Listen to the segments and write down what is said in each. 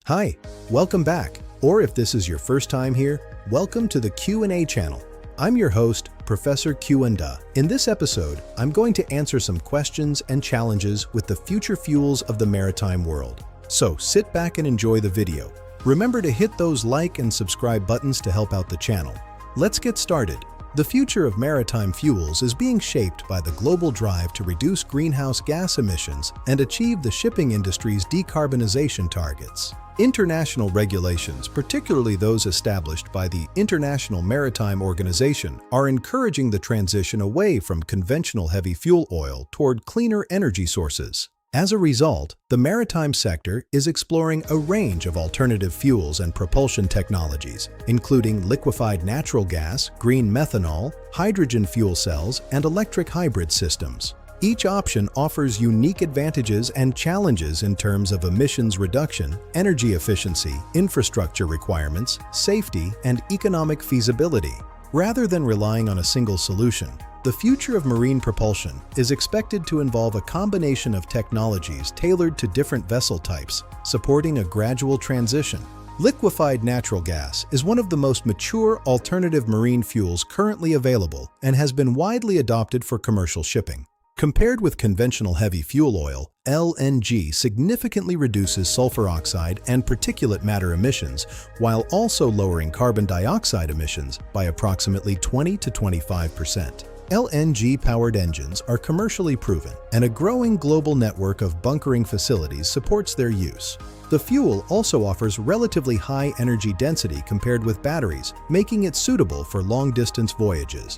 Hi, welcome back. Or if this is your first time here, welcome to the Q&A channel. I'm your host, Professor Qanda. In this episode, I'm going to answer some questions and challenges with the future fuels of the maritime world. So sit back and enjoy the video. Remember to hit those like and subscribe buttons to help out the channel. Let's get started. The future of maritime fuels is being shaped by the global drive to reduce greenhouse gas emissions and achieve the shipping industry's decarbonization targets. International regulations, particularly those established by the International Maritime Organization, are encouraging the transition away from conventional heavy fuel oil toward cleaner energy sources. As a result, the maritime sector is exploring a range of alternative fuels and propulsion technologies, including liquefied natural gas, green methanol, hydrogen fuel cells, and electric hybrid systems. Each option offers unique advantages and challenges in terms of emissions reduction, energy efficiency, infrastructure requirements, safety, and economic feasibility. Rather than relying on a single solution, the future of marine propulsion is expected to involve a combination of technologies tailored to different vessel types, supporting a gradual transition. Liquefied natural gas is one of the most mature alternative marine fuels currently available and has been widely adopted for commercial shipping. Compared with conventional heavy fuel oil, LNG significantly reduces sulfur oxide and particulate matter emissions while also lowering carbon dioxide emissions by approximately 20 to 25%. LNG-powered engines are commercially proven, and a growing global network of bunkering facilities supports their use. The fuel also offers relatively high energy density compared with batteries, making it suitable for long-distance voyages.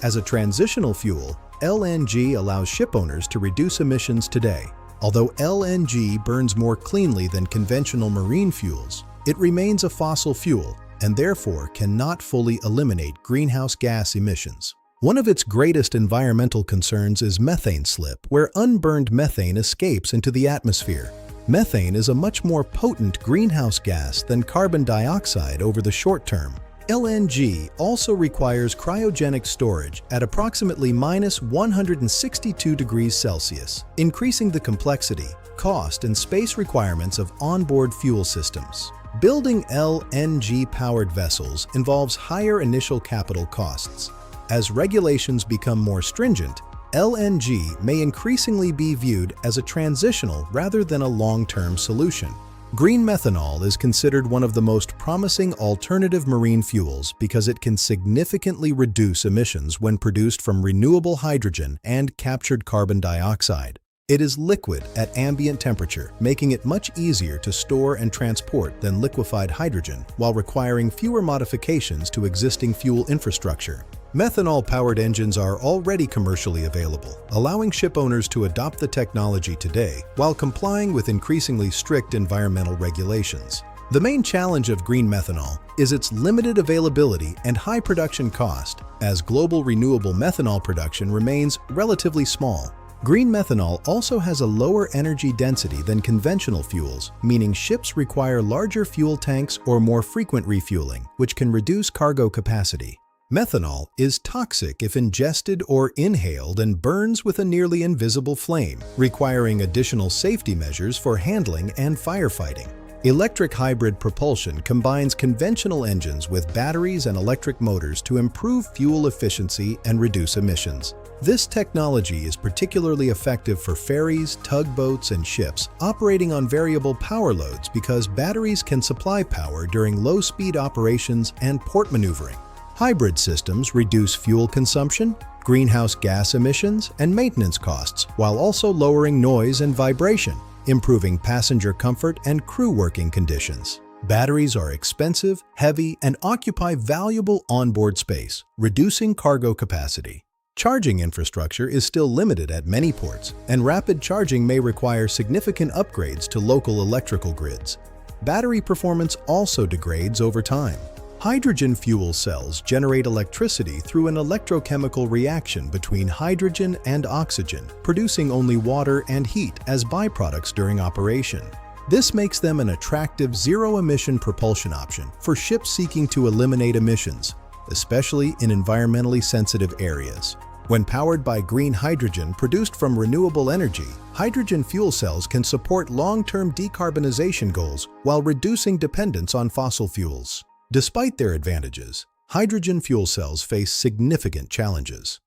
As a transitional fuel, LNG allows shipowners to reduce emissions today. Although LNG burns more cleanly than conventional marine fuels, it remains a fossil fuel and therefore cannot fully eliminate greenhouse gas emissions. One of its greatest environmental concerns is methane slip, where unburned methane escapes into the atmosphere. Methane is a much more potent greenhouse gas than carbon dioxide over the short term. LNG also requires cryogenic storage at approximately -162 degrees Celsius, increasing the complexity, cost, and space requirements of onboard fuel systems. Building LNG-powered vessels involves higher initial capital costs. As regulations become more stringent, LNG may increasingly be viewed as a transitional rather than a long-term solution. Green methanol is considered one of the most promising alternative marine fuels because it can significantly reduce emissions when produced from renewable hydrogen and captured carbon dioxide. It is liquid at ambient temperature, making it much easier to store and transport than liquefied hydrogen while requiring fewer modifications to existing fuel infrastructure. Methanol-powered engines are already commercially available, allowing shipowners to adopt the technology today while complying with increasingly strict environmental regulations. The main challenge of green methanol is its limited availability and high production cost, as global renewable methanol production remains relatively small. Green methanol also has a lower energy density than conventional fuels, meaning ships require larger fuel tanks or more frequent refueling, which can reduce cargo capacity. Methanol is toxic if ingested or inhaled and burns with a nearly invisible flame, requiring additional safety measures for handling and firefighting. Electric hybrid propulsion combines conventional engines with batteries and electric motors to improve fuel efficiency and reduce emissions. This technology is particularly effective for ferries, tugboats, and ships operating on variable power loads because batteries can supply power during low-speed operations and port maneuvering. Hybrid systems reduce fuel consumption, greenhouse gas emissions, and maintenance costs, while also lowering noise and vibration, improving passenger comfort and crew working conditions. Batteries are expensive, heavy, and occupy valuable onboard space, reducing cargo capacity. Charging infrastructure is still limited at many ports, and rapid charging may require significant upgrades to local electrical grids. Battery performance also degrades over time. Hydrogen fuel cells generate electricity through an electrochemical reaction between hydrogen and oxygen, producing only water and heat as byproducts during operation. This makes them an attractive zero-emission propulsion option for ships seeking to eliminate emissions, especially in environmentally sensitive areas. When powered by green hydrogen produced from renewable energy, hydrogen fuel cells can support long-term decarbonization goals while reducing dependence on fossil fuels. Despite their advantages, hydrogen fuel cells face significant challenges.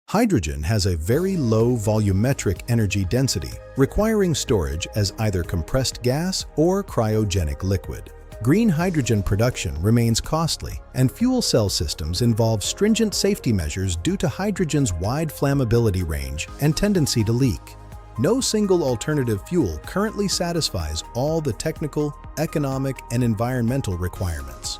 Hydrogen has a very low volumetric energy density, requiring storage as either compressed gas or cryogenic liquid. Green hydrogen production remains costly, and fuel cell systems involve stringent safety measures due to hydrogen's wide flammability range and tendency to leak. No single alternative fuel currently satisfies all the technical, economic, and environmental requirements.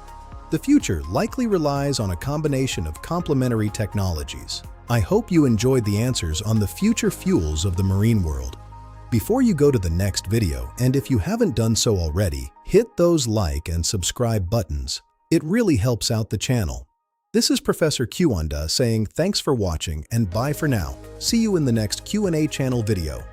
The future likely relies on a combination of complementary technologies. I hope you enjoyed the answers on the future fuels of the marine world. Before you go to the next video, and if you haven't done so already, hit those like and subscribe buttons. It really helps out the channel. This is Professor Qanda saying thanks for watching and bye for now. See you in the next Q&A channel video.